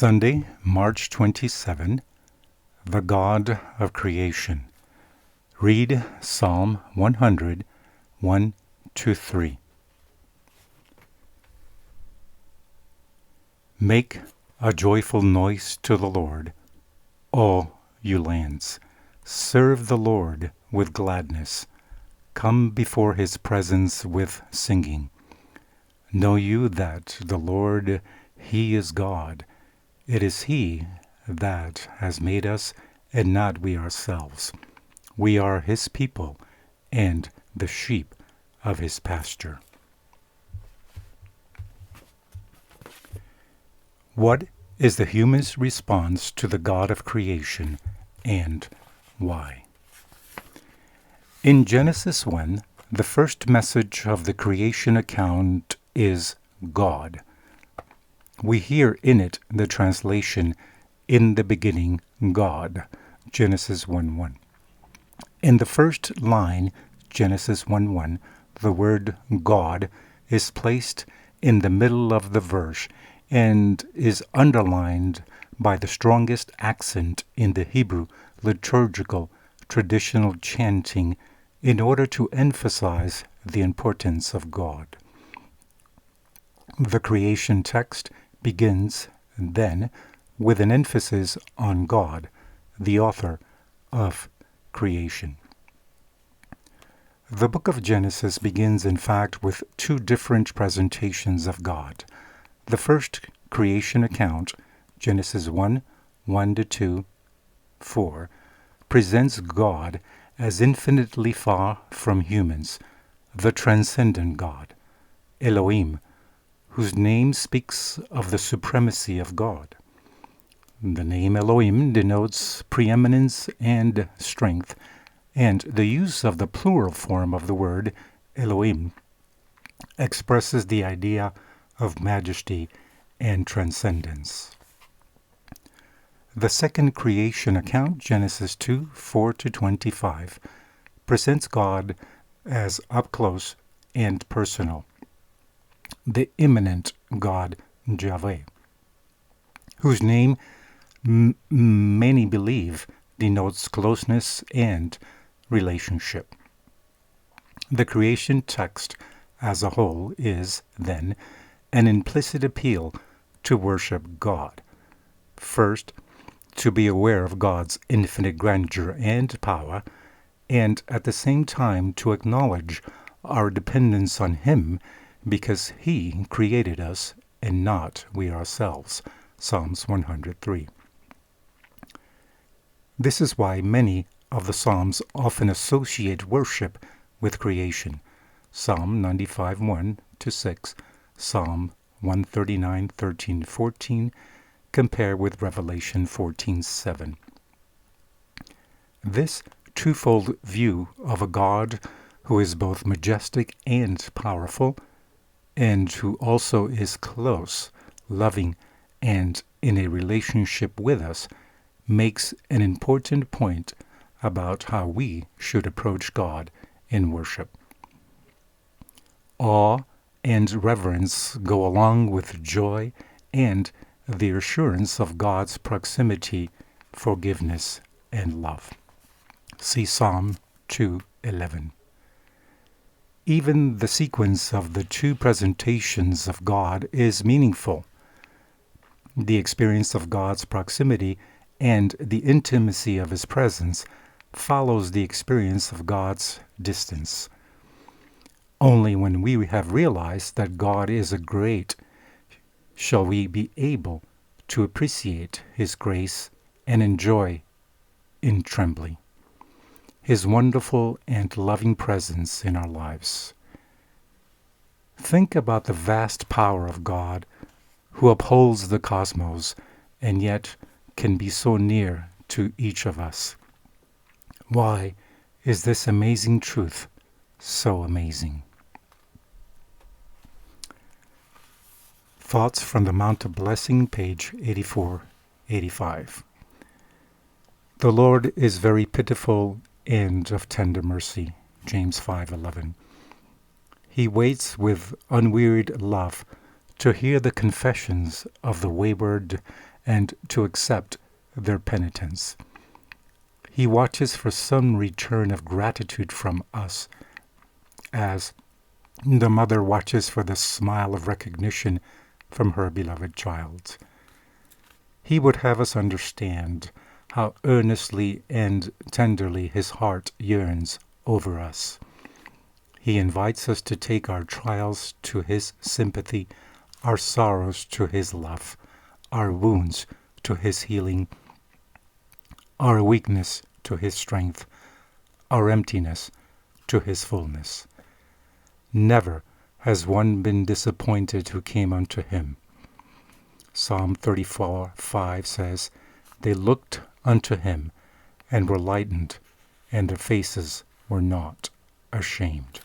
Sunday, March 27, the God of Creation. Read Psalm 100, 1-3. Make a joyful noise to the Lord, all you lands. Serve the Lord with gladness. Come before his presence with singing. Know you that the Lord, he is God. It is he that has made us, and not we ourselves. We are his people, and the sheep of his pasture. What is the human's response to the God of creation, and why? In Genesis 1, the first message of the creation account is God. We hear in it the translation, "In the beginning, God," Genesis 1:1. In the first line, Genesis 1:1, the word God is placed in the middle of the verse and is underlined by the strongest accent in the Hebrew liturgical traditional chanting in order to emphasize the importance of God. The creation text begins, then, with an emphasis on God, the author of creation. The book of Genesis begins, in fact, with two different presentations of God. The first creation account, Genesis 1, 1-2, 4, presents God as infinitely far from humans, the transcendent God, Elohim, whose name speaks of the supremacy of God. The name Elohim denotes preeminence and strength, and the use of the plural form of the word Elohim expresses the idea of majesty and transcendence. The second creation account, Genesis 2, 4-25, presents God as up close and personal, the immanent God, Yahweh, whose name many believe denotes closeness and relationship. The creation text as a whole is, then, an implicit appeal to worship God. First, to be aware of God's infinite grandeur and power, and at the same time to acknowledge our dependence on him because he created us and not we ourselves. Psalms 103. This is why many of the Psalms often associate worship with creation. Psalm 95, 1-6, Psalm 139, 13-14, compare with Revelation 14:7. This twofold view of a God who is both majestic and powerful, and who also is close, loving, and in a relationship with us, makes an important point about how we should approach God in worship. Awe and reverence go along with joy and the assurance of God's proximity, forgiveness, and love. See Psalm 2:11. Even the sequence of the two presentations of God is meaningful. The experience of God's proximity and the intimacy of his presence follows the experience of God's distance. Only when we have realized that God is great shall we be able to appreciate his grace and enjoy in trembling his wonderful and loving presence in our lives. Think about the vast power of God who upholds the cosmos and yet can be so near to each of us. Why is this amazing truth so amazing? Thoughts from the Mount of Blessing, page 84-85. The Lord is very pitiful and of tender mercy, James 5:11. He waits with unwearied love to hear the confessions of the wayward and to accept their penitence. He watches for some return of gratitude from us, as the mother watches for the smile of recognition from her beloved child. He would have us understand how earnestly and tenderly his heart yearns over us. He invites us to take our trials to his sympathy, our sorrows to his love, our wounds to his healing, our weakness to his strength, our emptiness to his fullness. Never has one been disappointed who came unto him. Psalm 34:5 says, "They looked unto him and were lightened, and their faces were not ashamed."